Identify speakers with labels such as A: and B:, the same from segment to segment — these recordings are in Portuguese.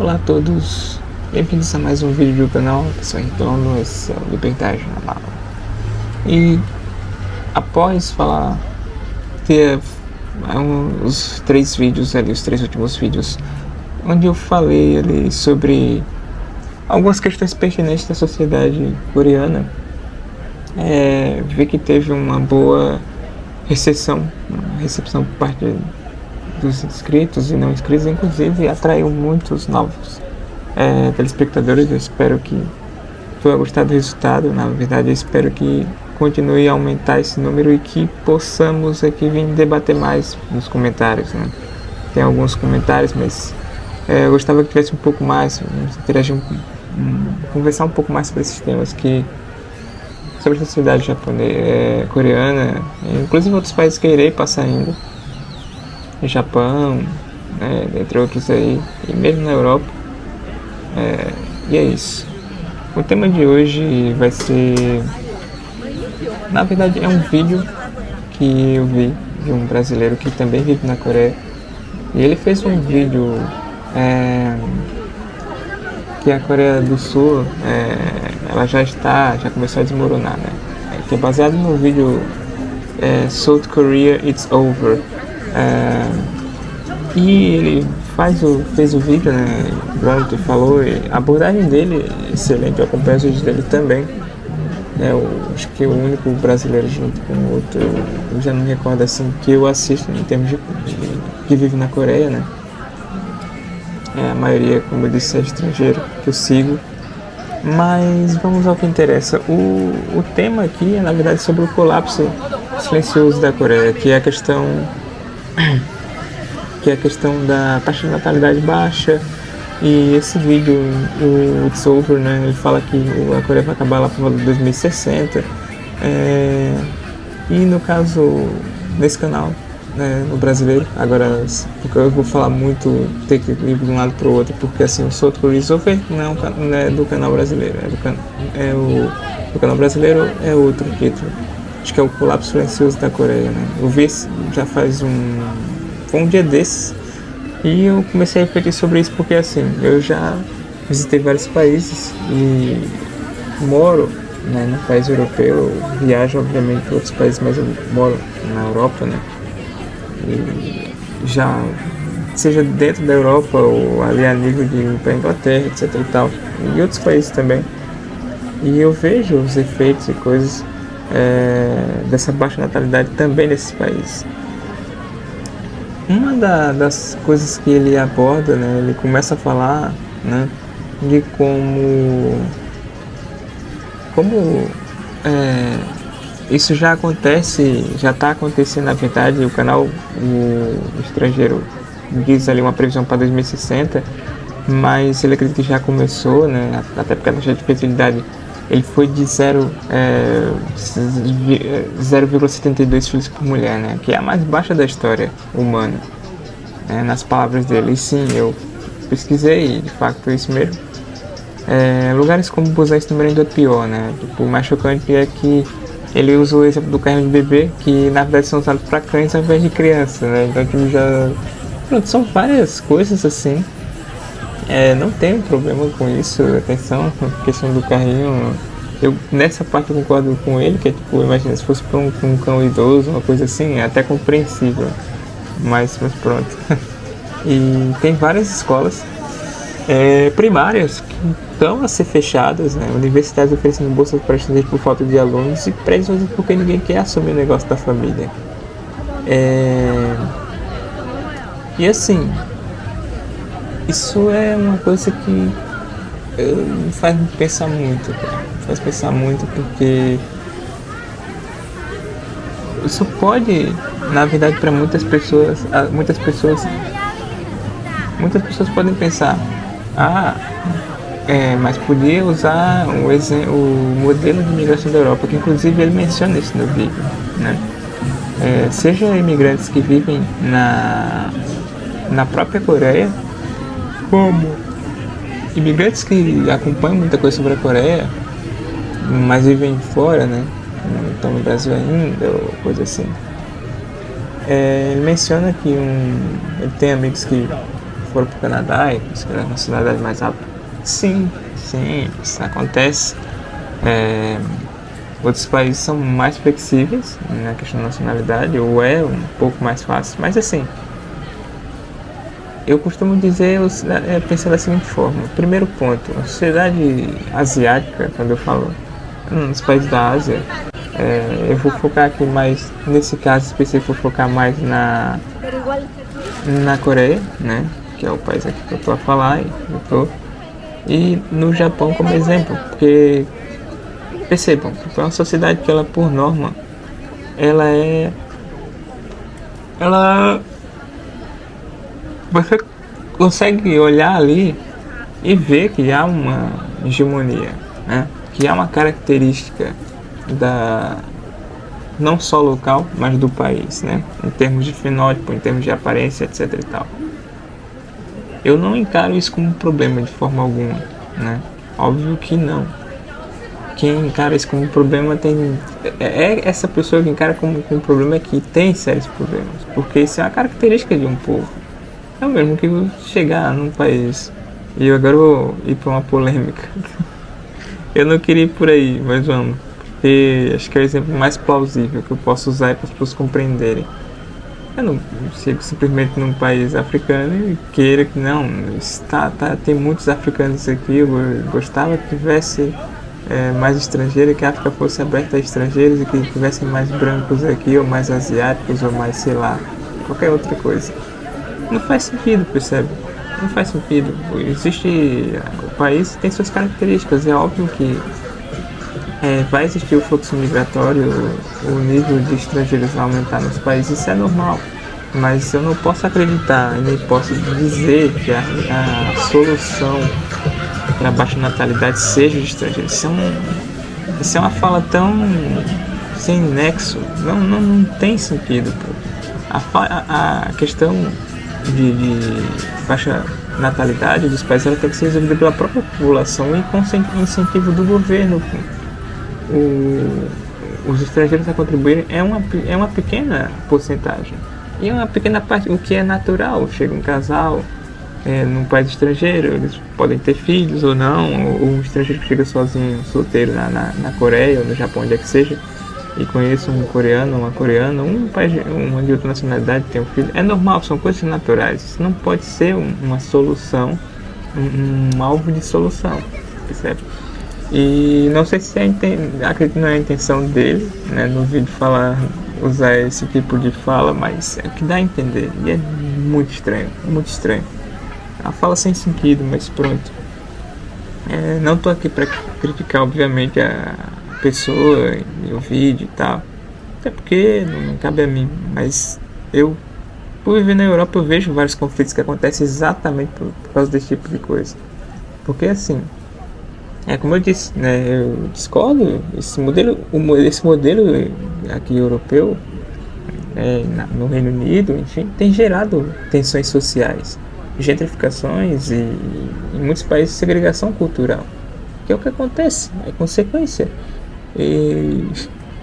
A: Olá a todos, bem-vindos a mais um vídeo do canal. Eu sou Retorno, esse é o Liberdade na Mala. E após falar, ter os três vídeos ali, os três últimos vídeos, onde eu falei ali sobre algumas questões pertinentes da sociedade coreana, vi que teve uma boa recepção por parte dos inscritos e não inscritos, inclusive atraiu muitos novos telespectadores. Eu espero que tenha gostado do resultado. Na verdade, eu espero que continue a aumentar esse número e que possamos aqui vir debater mais nos comentários, né? Tem alguns comentários, mas eu gostava que tivesse um pouco mais, interagir, conversar um pouco mais sobre esses temas sobre a sociedade japonesa, coreana, inclusive outros países que eu irei passar ainda. Japão, entre outros aí, e mesmo na Europa. E é isso. O tema de hoje vai ser, na verdade, é um vídeo que eu vi de um brasileiro que também vive na Coreia. E ele fez um vídeo que a Coreia do Sul ela já começou a desmoronar, né? Que é baseado no vídeo South Korea It's Over. E ele fez o vídeo, né? Pronto, falou, e a abordagem dele é excelente. Eu acompanho os vídeos dele também. Acho que é o único brasileiro junto com o outro, eu já não me recordo assim, que eu assisto em termos de que vive na Coreia, né? A maioria, como eu disse, é estrangeiro que eu sigo. Mas vamos ao que interessa. O tema aqui é, na verdade, sobre o colapso silencioso da Coreia, que é a questão da taxa de natalidade baixa. E esse vídeo, o It's Over, né, ele fala que a Coreia vai acabar lá por volta de 2060. E no caso, nesse canal, no brasileiro, agora, porque eu vou falar muito, ter que ir de um lado para o outro, porque assim, o South Korea It's Over não é do canal brasileiro, do canal brasileiro é outro título. Acho que é o colapso silencioso da Coreia, né? Eu vi já foi um dia desses, e eu comecei a refletir sobre isso porque assim, eu já visitei vários países e moro, né, no país europeu, viajo obviamente para outros países, mas eu moro na Europa, né? E já, seja dentro da Europa ou ali a nível de ir para a Inglaterra, etc e tal, e outros países também. E eu vejo os efeitos e coisas dessa baixa natalidade também nesses países. Uma das coisas que ele aborda, né, ele começa a falar, né, de como isso já está acontecendo. Na verdade, o canal, o estrangeiro, diz ali uma previsão para 2060, mas ele acredita que já começou, né, até porque a taxa de fertilidade ele foi de 0,72 filhos por mulher, né? Que é a mais baixa da história humana, nas palavras dele. E sim, eu pesquisei e de fato é isso mesmo. Lugares como Busan esse número ainda é pior, né? Tipo, o mais chocante é que ele usa o exemplo do carrinho de bebê, que na verdade são usados para cães ao invés de criança, né? Então tipo, são várias coisas assim. Não tenho problema com isso, atenção, a questão do carrinho, nessa parte eu concordo com ele, que é tipo, imagina, se fosse para um cão idoso, uma coisa assim, é até compreensível, mas pronto. E tem várias escolas primárias que estão a ser fechadas, né? Universidades oferecendo bolsas para estudantes por falta de alunos e prédios porque ninguém quer assumir o negócio da família. E assim, isso é uma coisa que me faz pensar muito, porque isso pode, na verdade, para muitas pessoas podem pensar, mas podia usar o modelo de imigração da Europa, que inclusive ele menciona isso no vídeo, né? Seja imigrantes que vivem na própria Coreia, como imigrantes que acompanham muita coisa sobre a Coreia, mas vivem fora, né? Não estão no Brasil ainda, ou coisa assim. Ele menciona que ele tem amigos que foram para o Canadá e conseguiram a nacionalidade mais rápido. Sim, isso acontece. Outros países são mais flexíveis na questão da nacionalidade, ou é um pouco mais fácil, mas assim, eu costumo dizer, pensar da seguinte forma: primeiro ponto, a sociedade asiática, quando eu falo nos países da Ásia, eu vou focar aqui mais, nesse caso específico, vou focar mais na Coreia, né, que é o país aqui que eu estou a falar, e no Japão como exemplo, porque percebam, é uma sociedade que ela, por norma, você consegue olhar ali e ver que há uma hegemonia, né? Que há uma característica não só local, mas do país, né? Em termos de fenótipo, em termos de aparência, etc e tal. Eu não encaro isso como um problema de forma alguma, né? Óbvio que não. Quem encara isso como um problema é essa pessoa que encara como um problema que tem sérios problemas, porque isso é uma característica de um povo. É o mesmo que chegar num país, e eu agora vou ir para uma polêmica. Eu não queria ir por aí, mas vamos, porque acho que é o exemplo mais plausível que eu posso usar para as pessoas compreenderem. Eu não chego simplesmente num país africano e queira que não, tem muitos africanos aqui, eu gostava que tivesse mais estrangeiro, que a África fosse aberta a estrangeiros e que tivessem mais brancos aqui, ou mais asiáticos, ou mais, sei lá, qualquer outra coisa. Não faz sentido, percebe? Não faz sentido. O país tem suas características, é óbvio que vai existir o fluxo migratório, o nível de estrangeiros vai aumentar nos países, isso é normal. Mas eu não posso acreditar, nem posso dizer que a solução para a baixa natalidade seja de estrangeiros. Isso é uma fala tão sem nexo, não tem sentido. Pô. A questão de baixa natalidade dos países, ela tem que ser resolvida pela própria população e com incentivo do governo. Os estrangeiros a contribuírem é uma pequena porcentagem. E é uma pequena parte, o que é natural. Chega um casal num país estrangeiro, eles podem ter filhos ou não, ou um estrangeiro que chega sozinho, solteiro na Coreia ou no Japão, onde é que seja, e conheça um coreano, uma coreana, uma de outra nacionalidade, tem um filho. É normal, são coisas naturais. Isso não pode ser uma solução, um alvo de solução, percebe? E não sei se acredito que não é a intenção dele, né, no vídeo usar esse tipo de fala, mas é o que dá a entender. E é muito estranho, muito estranho. É uma fala sem sentido, mas pronto. Não tô aqui para criticar, obviamente, a pessoa e o vídeo e tal, até porque não cabe a mim, mas por viver na Europa, eu vejo vários conflitos que acontecem exatamente por causa desse tipo de coisa. Porque assim, como eu disse, né, eu discordo. Esse modelo aqui europeu, no Reino Unido, enfim, tem gerado tensões sociais, gentrificações e em muitos países segregação cultural, que é o que acontece, é consequência. E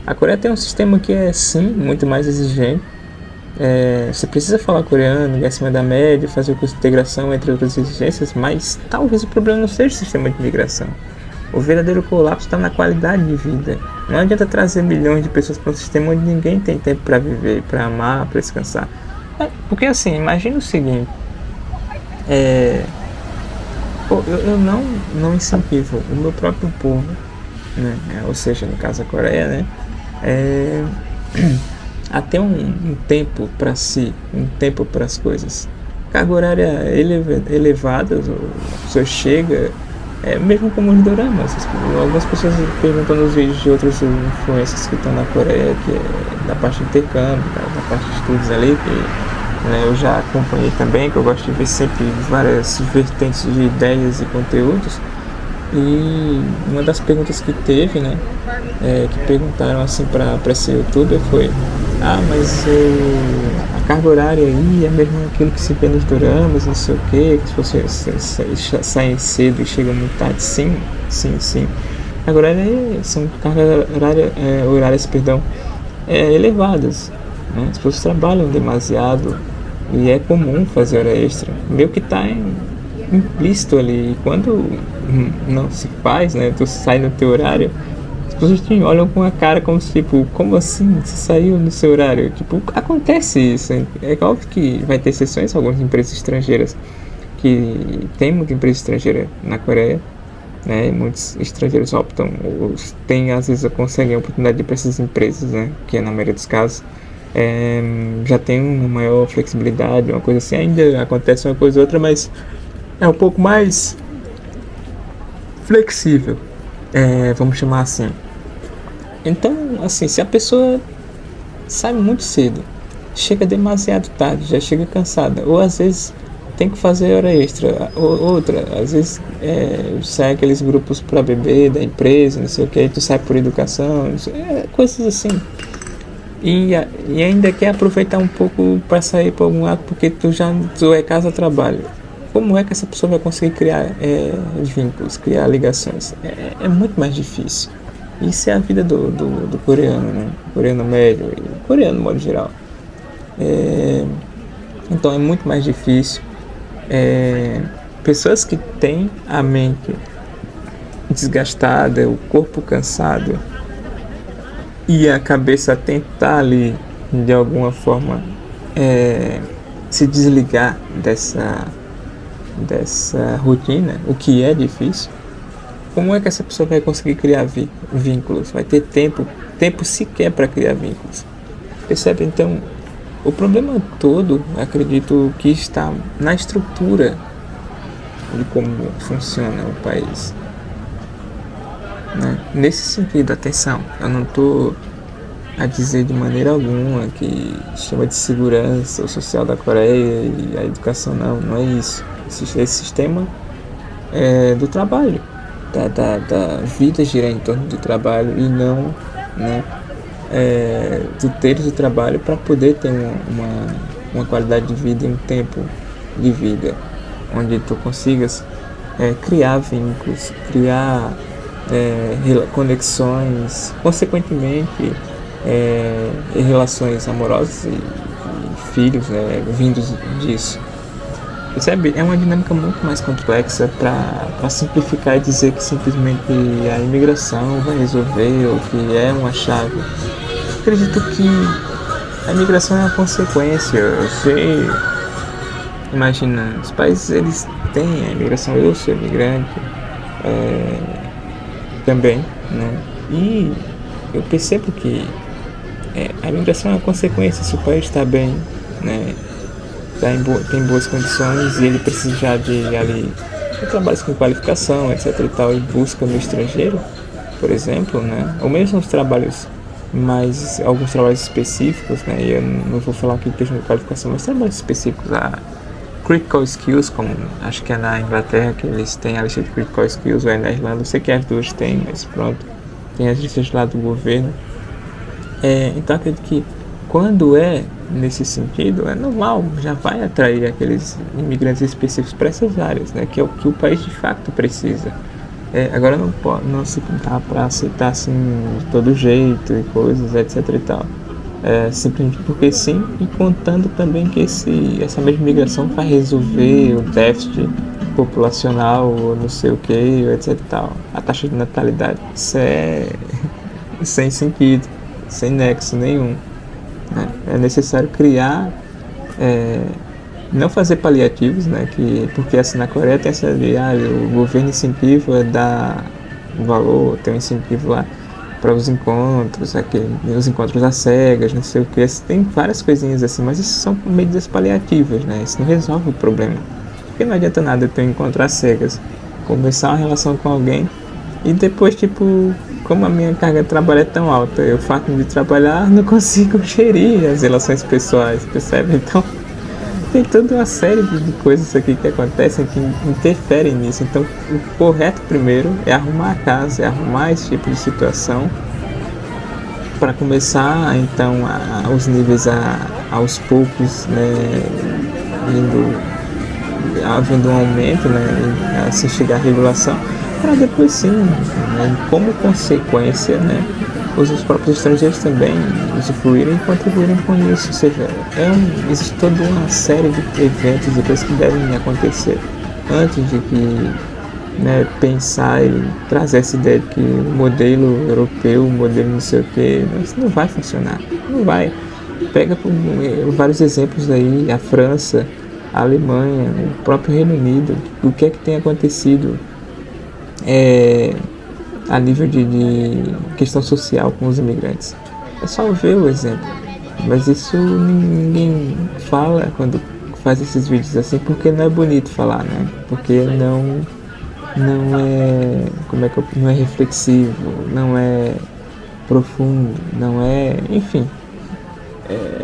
A: a Coreia tem um sistema que é sim muito mais exigente. Você precisa falar coreano, ir acima da média, fazer o curso de integração, entre outras exigências, mas talvez o problema não seja o sistema de imigração. O verdadeiro colapso está na qualidade de vida. Não adianta trazer milhões de pessoas para um sistema onde ninguém tem tempo para viver, para amar, para descansar. Porque assim, imagina o seguinte, eu não incentivo o meu próprio povo, né, ou seja, no caso a Coreia, né, a ter um tempo para si, um tempo para as coisas. Carga horária elevada, a pessoa chega, mesmo como os doramas. Algumas pessoas perguntam nos vídeos de outros influencers que estão na Coreia, que é da parte de intercâmbio, da parte de estudos ali, que eu já acompanhei também, que eu gosto de ver sempre várias vertentes de ideias e conteúdos. E uma das perguntas que teve, né, que perguntaram assim para esse youtuber foi: mas a carga horária aí é mesmo aquilo que se vê nos doramas, não sei o que você saem cedo e chegam muito tarde? Sim. Carga horária são horárias elevadas, né? As pessoas trabalham demasiado, E é comum fazer hora extra, meio que tá implícito ali. E quando não se faz, né, tu sai no teu horário, as pessoas te olham com a cara como se, tipo, como assim você saiu no seu horário? Tipo, acontece isso. É óbvio que vai ter exceções, algumas empresas estrangeiras, que tem muita empresa estrangeira na Coreia, né, e muitos estrangeiros optam, ou tem, às vezes conseguem a oportunidade de ir para essas empresas, né, que é na maioria dos casos, já tem uma maior flexibilidade, uma coisa assim. Ainda acontece uma coisa ou outra, mas é um pouco mais flexível, vamos chamar assim. Então, assim, se a pessoa sai muito cedo, chega demasiado tarde, já chega cansada, ou às vezes tem que fazer hora extra, ou outra, às vezes sai aqueles grupos para beber da empresa, não sei o que, tu sai por educação, coisas assim. E ainda quer aproveitar um pouco para sair para algum lado, porque tu é casa-trabalho. Como é que essa pessoa vai conseguir criar vínculos, criar ligações? É muito mais difícil. Isso é a vida do coreano, né? Coreano médio e coreano no modo geral. Então é muito mais difícil. Pessoas que têm a mente desgastada, o corpo cansado e a cabeça tentar ali de alguma forma se desligar dessa rotina, o que é difícil. Como é que essa pessoa vai conseguir criar vínculos? Vai ter tempo sequer para criar vínculos? Percebe? Então, o problema todo, acredito que está na estrutura de como funciona o país, né? Nesse sentido, atenção, eu não estou a dizer de maneira alguma que chama de segurança o social da Coreia e a educação, não é isso. Esse sistema do trabalho, da vida gira em torno do trabalho e não, né, tu teres o trabalho para poder ter uma qualidade de vida e um tempo de vida onde tu consigas criar vínculos, criar conexões, consequentemente relações amorosas e filhos, né, vindos disso. Percebe? É uma dinâmica muito mais complexa para simplificar e dizer que simplesmente a imigração vai resolver ou que é uma chave. Acredito que a imigração é uma consequência. Eu sei, imagina, os países eles têm a imigração, eu sou imigrante também, né? E eu percebo que a imigração é uma consequência. Se o país está bem, né, tem boas condições e ele precisa já de trabalhos com qualificação, etc e tal, e busca no estrangeiro, por exemplo, né, ou mesmo os trabalhos alguns trabalhos específicos, né, e eu não vou falar aqui questão de qualificação, mas trabalhos específicos, critical skills, como acho que é na Inglaterra que eles têm a lista de critical skills, ou é na Irlanda, eu sei que as duas têm, mas pronto, tem as listas lá do governo. Então acredito que quando nesse sentido, é normal, já vai atrair aqueles imigrantes específicos para essas áreas, né, que é o que o país de fato precisa. Agora não se dá para aceitar assim de todo jeito e coisas, etc e tal. Simplesmente porque sim, e contando também que essa mesma migração vai resolver o déficit populacional, ou não sei o que, etc e tal. A taxa de natalidade, isso é sem sentido, sem nexo nenhum. É necessário criar, não fazer paliativos, né, porque assim na Coreia tem essa o governo incentiva dar valor, tem um incentivo lá para os encontros, os encontros às cegas, não sei o que, tem várias coisinhas assim, mas isso são medidas paliativas, né, isso não resolve o problema, porque não adianta nada eu ter um encontro às cegas, começar uma relação com alguém e depois, tipo, como a minha carga de trabalho é tão alta, o fato de trabalhar não consigo gerir as relações pessoais, percebe? Então tem toda uma série de coisas aqui que acontecem que interferem nisso. Então o correto primeiro é arrumar a casa, é arrumar esse tipo de situação para começar então os níveis aos poucos, né, havendo um aumento, né, assim chegar à regulação, para depois sim, né, como consequência, né, os próprios estrangeiros também usufruírem e contribuírem com isso. Ou seja, existe toda uma série de eventos e coisas que devem acontecer antes de que, né, pensar e trazer essa ideia de que o modelo europeu, o modelo não sei o que, isso não vai funcionar, não vai. Pega vários exemplos aí, a França, a Alemanha, o próprio Reino Unido, o que é que tem acontecido a nível de questão social com os imigrantes. É só ver o exemplo, mas isso ninguém fala quando faz esses vídeos assim, porque não é bonito falar, né? Porque não é, não é reflexivo, não é profundo, não é, enfim,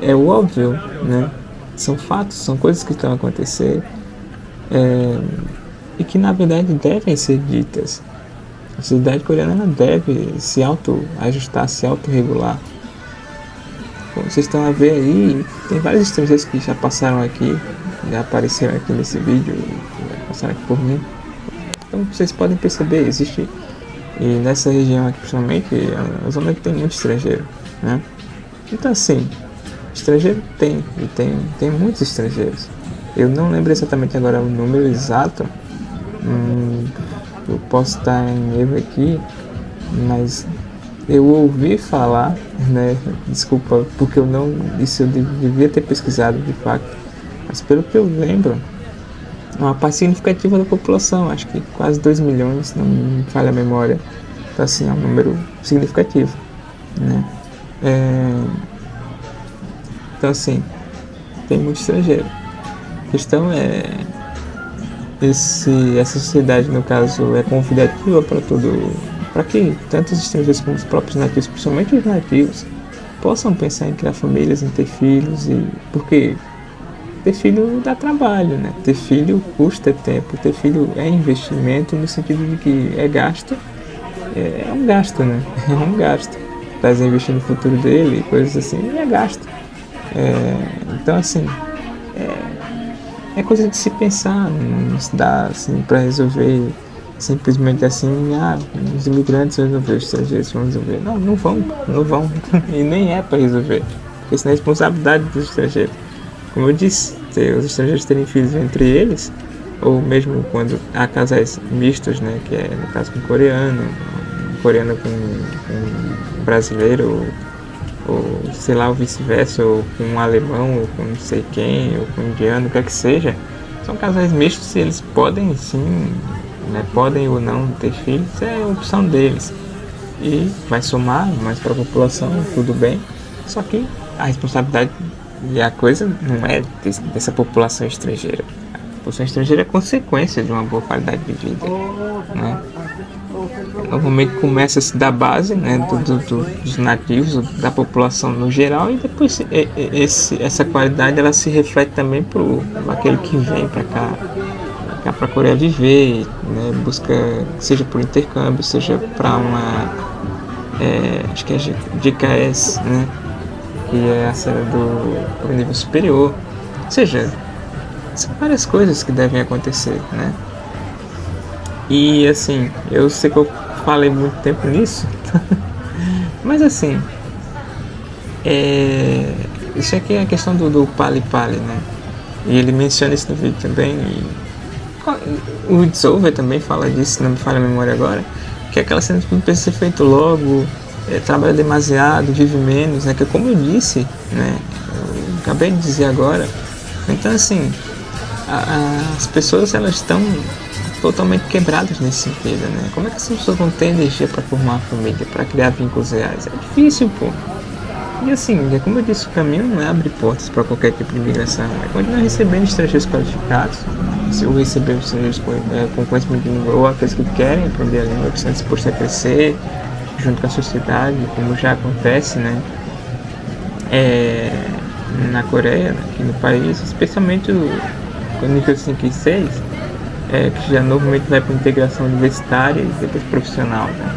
A: é o óbvio, né? São fatos, são coisas que estão a acontecer e que na verdade devem ser ditas. A sociedade coreana deve se auto-ajustar, se auto-regular. Como vocês estão a ver aí, tem vários estrangeiros que já passaram aqui, já apareceram aqui nesse vídeo, já passaram aqui por mim. Então vocês podem perceber, existe, e nessa região aqui principalmente, a zona que tem muito estrangeiro, né? Então assim, estrangeiro tem, e tem muitos estrangeiros. Eu não lembro exatamente agora o número exato, eu posso estar em erro aqui, mas eu ouvi falar, né, desculpa, porque isso eu devia ter pesquisado de fato, mas pelo que eu lembro, uma parte significativa da população, acho que quase 2 milhões, não me falha a memória, então assim, é um número significativo, né, então assim, tem muito estrangeiro. A questão é essa sociedade, no caso, é convidativa para que tanto os estrangeiros como os próprios nativos, principalmente os nativos, possam pensar em criar famílias, em ter filhos, porque ter filho dá trabalho, né? Ter filho custa tempo, ter filho é investimento no sentido de que é gasto, é um gasto, né? É um gasto. Estás investindo no futuro dele, coisas assim, é gasto. Então assim, é coisa de se pensar, não se dá assim para resolver simplesmente assim, os imigrantes vão resolver, os estrangeiros vão resolver. Não vão, e nem é para resolver, porque isso não é responsabilidade dos estrangeiros. Como eu disse, os estrangeiros terem filhos entre eles, ou mesmo quando há casais mistos, né, que é no caso com coreano com brasileiro, ou sei lá, o vice-versa, ou com um alemão, ou com não sei quem, ou com um indiano, o que é que seja, são casais mistos e eles podem sim, né, podem ou não ter filhos, é a opção deles. E vai somar mais para a população, tudo bem, só que a responsabilidade e a coisa não é dessa população estrangeira. A população estrangeira é consequência de uma boa qualidade de vida, né? Normalmente começa-se da base, né, dos nativos, da população no geral, e depois essa qualidade ela se reflete também para aquele que vem para cá para a Coreia viver, né, busca, seja por intercâmbio, seja para uma, acho que é GKS, né, que é a cena do nível superior, ou seja, são várias coisas que devem acontecer, né. E assim, eu sei que eu falei muito tempo nisso, mas assim, isso aqui é a questão do Pali Pali, né? E ele menciona isso no vídeo também. E o Dissolver também fala disso, não me falha a memória agora, que é aquela cena que precisa ser feito logo, trabalha demasiado, vive menos, né? Que como eu disse, né? Eu acabei de dizer agora. Então assim, as pessoas elas estão totalmente quebradas nesse sentido, né? Como é que as pessoas vão ter energia para formar uma família, para criar vínculos reais? É difícil, pô. E assim, como eu disse, o caminho não é abrir portas para qualquer tipo de imigração, é continuar recebendo estrangeiros qualificados, se eu receber estrangeiros com conhecimento de língua, ou aqueles que querem aprender a língua, que estão dispostos a crescer junto com a sociedade, como já acontece, né? Na Coreia, aqui no país, especialmente o nível 5 e 6, que já normalmente vai para integração universitária e depois profissional, né?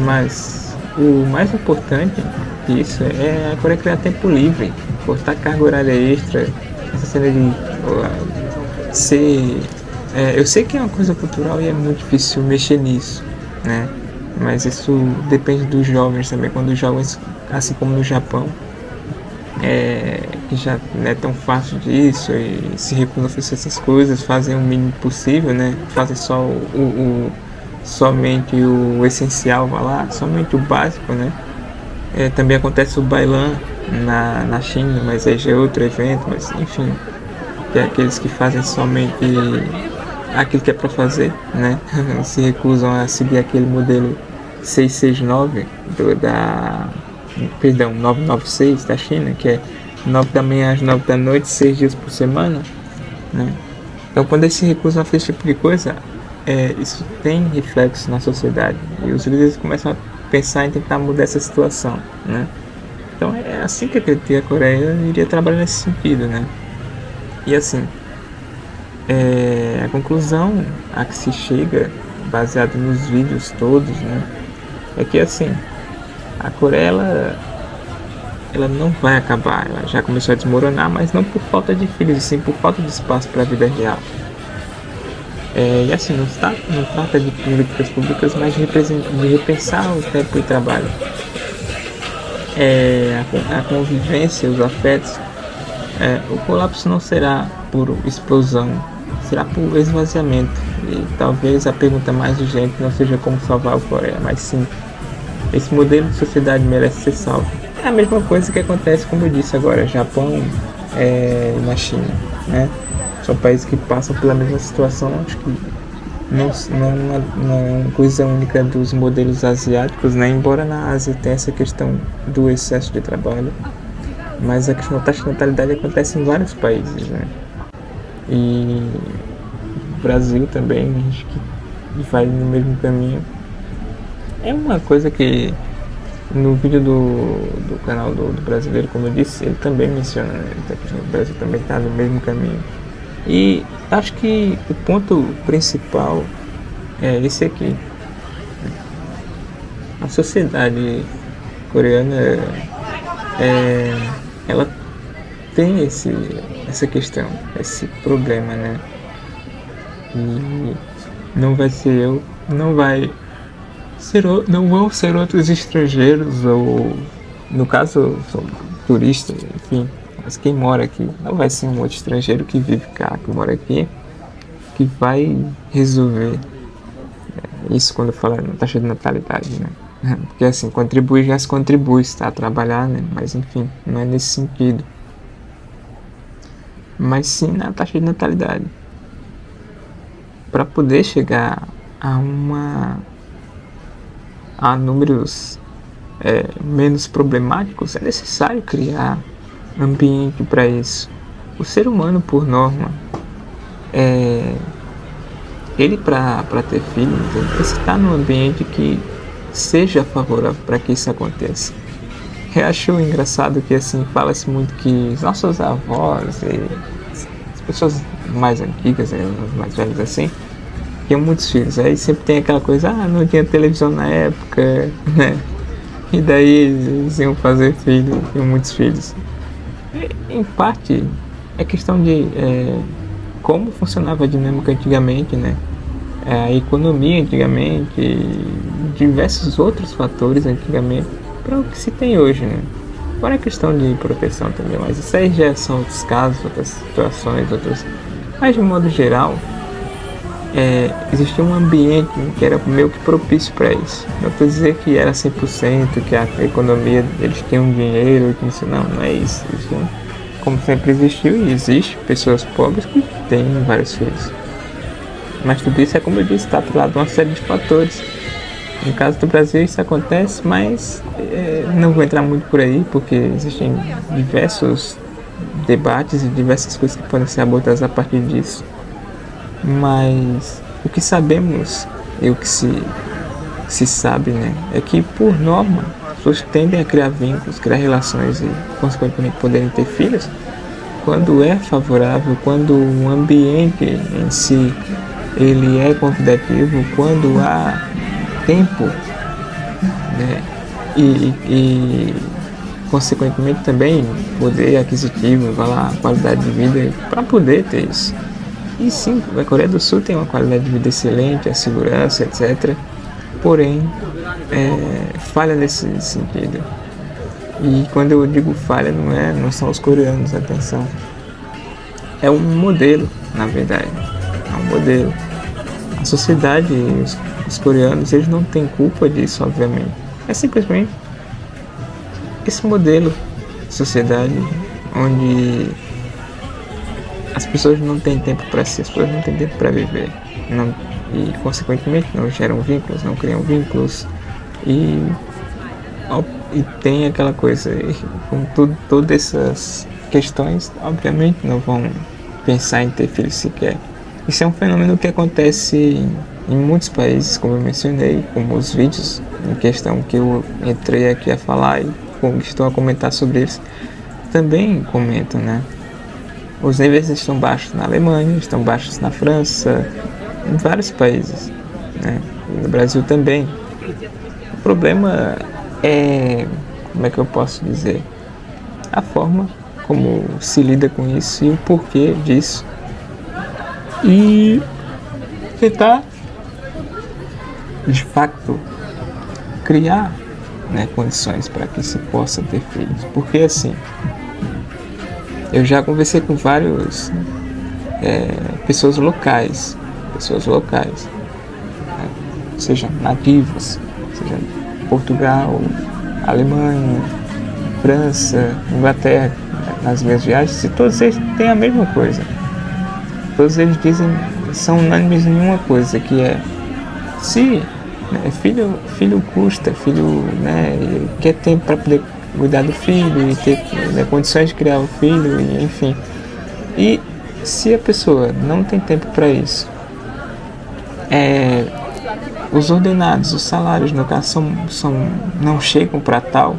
A: Mas o mais importante disso é a Coreia criar tempo livre, cortar carga horária extra, essa cena de ser... eu sei que é uma coisa cultural e é muito difícil mexer nisso, né? mas isso depende dos jovens também. Quando os jovens, assim como no Japão, que já não é tão fácil disso e se recusam a fazer essas coisas, fazem o mínimo possível, né? Fazem só somente o essencial, vai lá, somente o básico, né? Também acontece o Bailan na China, mas aí já é outro evento, mas enfim, que é aqueles que fazem somente aquilo que é para fazer, né? Se recusam a seguir aquele modelo 669 perdão, 996 da China, que é 9 da manhã às 9 da noite, 6 dias por semana, né? Então, quando eles se recusam a fazer esse tipo de coisa, isso tem reflexo na sociedade e os líderes começam a pensar em tentar mudar essa situação, né? Então, é assim que eu acredito que a Coreia iria trabalhar nesse sentido, né? E assim, a conclusão a que se chega, baseado nos vídeos todos, né, é que assim, a Coreia ela não vai acabar, ela já começou a desmoronar, mas não por falta de filhos, e sim por falta de espaço para a vida real. E assim, não trata de políticas públicas, mas de repensar o tempo de trabalho. A convivência, os afetos, o colapso não será por explosão, será por esvaziamento. E talvez a pergunta mais urgente não seja como salvar a Coreia, mas sim, esse modelo de sociedade merece ser salvo. É a mesma coisa que acontece, como eu disse agora, Japão e na China, né? São países que passam pela mesma situação. Acho que não é uma coisa única dos modelos asiáticos, né? Embora na Ásia tenha essa questão do excesso de trabalho, mas a questão da taxa de natalidade acontece em vários países, né? E o Brasil também, acho que vai no mesmo caminho. É uma coisa que no vídeo do canal do brasileiro, como eu disse, ele também menciona, né? O Brasil também está no mesmo caminho. E acho que o ponto principal é esse aqui. A sociedade coreana, ela tem essa questão, esse problema, né? E não vai ser eu, não vão ser outros estrangeiros, ou no caso são turistas, enfim, mas quem mora aqui não vai ser um outro estrangeiro que vive cá, que mora aqui, que vai resolver isso quando eu falar na taxa de natalidade, né? Porque assim, contribuir já se contribui, está a trabalhar, né? Mas enfim, não é nesse sentido, mas sim na taxa de natalidade. Para poder chegar a números menos problemáticos, é necessário criar ambiente para isso. O ser humano, por norma, ele para ter filho, tem que estar num ambiente que seja favorável para que isso aconteça. Eu acho engraçado que assim fala-se muito que os nossos avós e as pessoas mais antigas, as mais velhas assim, tinham muitos filhos. Aí sempre tem aquela coisa, não tinha televisão na época, né? E daí eles iam fazer filho, tinham muitos filhos. E, em parte, é questão de como funcionava a dinâmica antigamente, né? A economia antigamente, diversos outros fatores antigamente, para o que se tem hoje, né? Agora é questão de proteção também, mas isso aí já são outros casos, outras situações, mas de modo geral, existia um ambiente que era meio que propício para isso. Não estou dizendo que era 100%, que a economia, eles tinham dinheiro, que isso não é isso. Como sempre existiu e existe pessoas pobres que têm vários filhos. Mas tudo isso como eu disse, está atrelado a uma série de fatores. No caso do Brasil isso acontece, mas não vou entrar muito por aí, porque existem diversos debates e diversas coisas que podem ser abordadas a partir disso. Mas o que sabemos e o que se sabe, né, é que por norma as pessoas tendem a criar vínculos, criar relações e consequentemente poderem ter filhos quando é favorável, quando o ambiente em si ele é convidativo, quando há tempo, né, e consequentemente também poder aquisitivo, qualidade de vida para poder ter isso. E sim, a Coreia do Sul tem uma qualidade de vida excelente, a segurança, etc. porém falha nesse sentido. E quando eu digo falha, não são os coreanos, atenção. É um modelo, na verdade. É um modelo. A sociedade, os coreanos, eles não têm culpa disso, obviamente. É simplesmente esse modelo de sociedade onde as pessoas não têm tempo para si, as pessoas não têm tempo para viver. E, consequentemente, não geram vínculos, não criam vínculos. E tem aquela coisa, com todas essas questões, obviamente não vão pensar em ter filhos sequer. Isso é um fenômeno que acontece em muitos países, como eu mencionei, como os vídeos em questão que eu entrei aqui a falar e estou a comentar sobre eles, também comentam, né? Os níveis estão baixos na Alemanha, estão baixos na França, em vários países, né? No Brasil também. O problema é, como é que eu posso dizer, a forma como se lida com isso e o porquê disso. E tentar, de fato, criar, né, condições para que se possa ter filhos. Porque assim, eu já conversei com vários pessoas locais, né, seja nativos, seja Portugal, Alemanha, França, Inglaterra, nas minhas viagens, e todos eles têm a mesma coisa. Todos eles são unânimes em uma coisa, que é, se filho custa, né, quer tempo para poder cuidar do filho e ter, né, condições de criar o filho, e, enfim. E se a pessoa não tem tempo para isso, os ordenados, os salários, no caso, não chegam para tal,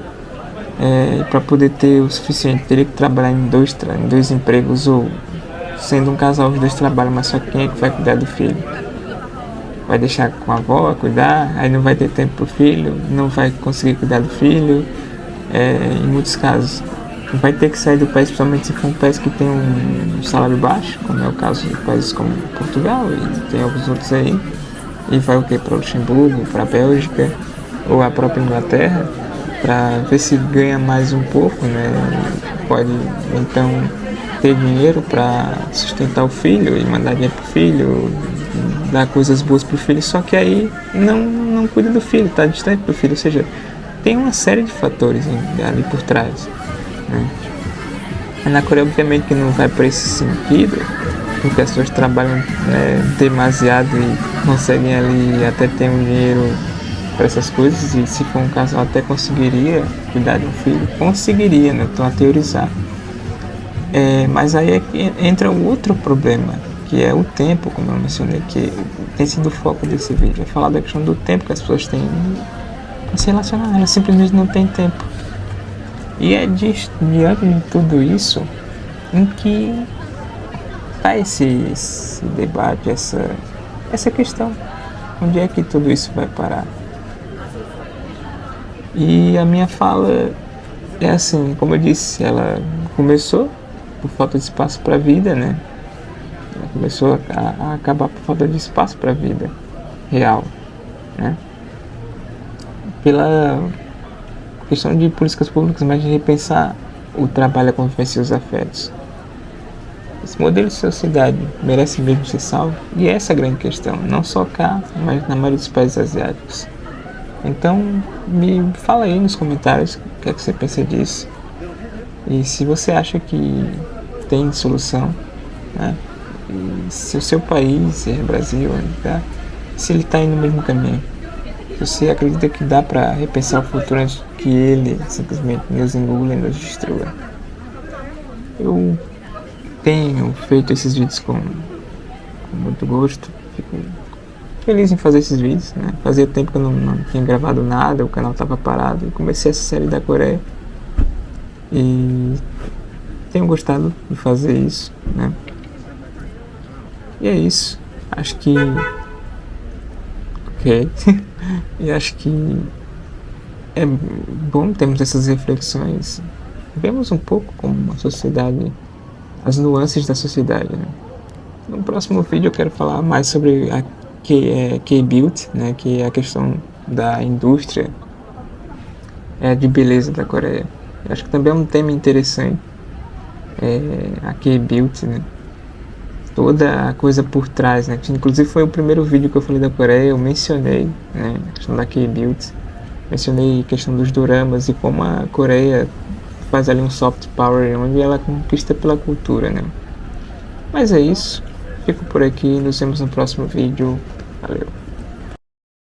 A: para poder ter o suficiente, teria que trabalhar em dois empregos, ou sendo um casal, os dois trabalham, mas só quem é que vai cuidar do filho? Vai deixar com a avó a cuidar, aí não vai ter tempo para o filho, não vai conseguir cuidar do filho, em muitos casos vai ter que sair do país, principalmente se for um país que tem um salário baixo, como é o caso de países como Portugal e tem alguns outros aí, e vai o que? Para Luxemburgo, para a Bélgica ou a própria Inglaterra, para ver se ganha mais um pouco, né? Pode então ter dinheiro para sustentar o filho e mandar dinheiro pro filho, dar coisas boas pro filho, só que aí não cuida do filho, tá distante do filho, ou seja, tem uma série de fatores ali por trás, né? Na Coreia, obviamente, que não vai por esse sentido, porque as pessoas trabalham, né, demasiado e conseguem ali até ter um dinheiro para essas coisas, e se for um casal até conseguiria cuidar de um filho, conseguiria, né? Então, a teorizar. Mas aí é que entra o outro problema, que é o tempo, como eu mencionei, que tem sido o foco desse vídeo, é falar da questão do tempo que as pessoas têm para se relacionar, elas simplesmente não têm tempo. E é diante de tudo isso em que está esse debate, essa questão, onde é que tudo isso vai parar? E a minha fala é assim, como eu disse, ela começou por falta de espaço para a vida, né? Ela começou a acabar por falta de espaço para a vida real, né? Pela questão de políticas públicas, mas de repensar o trabalho, a convivência e os afetos. Esse modelo de sociedade merece mesmo ser salvo? E essa é a grande questão, não só cá, mas na maioria dos países asiáticos. Então, me fala aí nos comentários o que é que você pensa disso. E se você acha que tem solução, né? E se o seu país, se é Brasil, tá? Se ele está indo no mesmo caminho. Se você acredita que dá para repensar o futuro antes que ele simplesmente nos engula e nos destrua. Eu tenho feito esses vídeos com muito gosto. Fico feliz em fazer esses vídeos, né? Fazia tempo que eu não tinha gravado nada, o canal estava parado. E comecei essa série da Coreia. E tenho gostado de fazer isso, né? E é isso. Acho que... Ok. E acho que é bom termos essas reflexões. Vemos um pouco como a sociedade, as nuances da sociedade, né? No próximo vídeo eu quero falar mais sobre a K-Beauty, né? Que é a questão da indústria de beleza da Coreia. Eu acho que também é um tema interessante, a K-Beauty, né? Toda a coisa por trás, né? Inclusive foi o primeiro vídeo que eu falei da Coreia, eu mencionei, né, a questão da K-Beauty, mencionei a questão dos doramas e como a Coreia faz ali um soft power onde ela conquista pela cultura, né? Mas é isso, fico por aqui, nos vemos no próximo vídeo, valeu!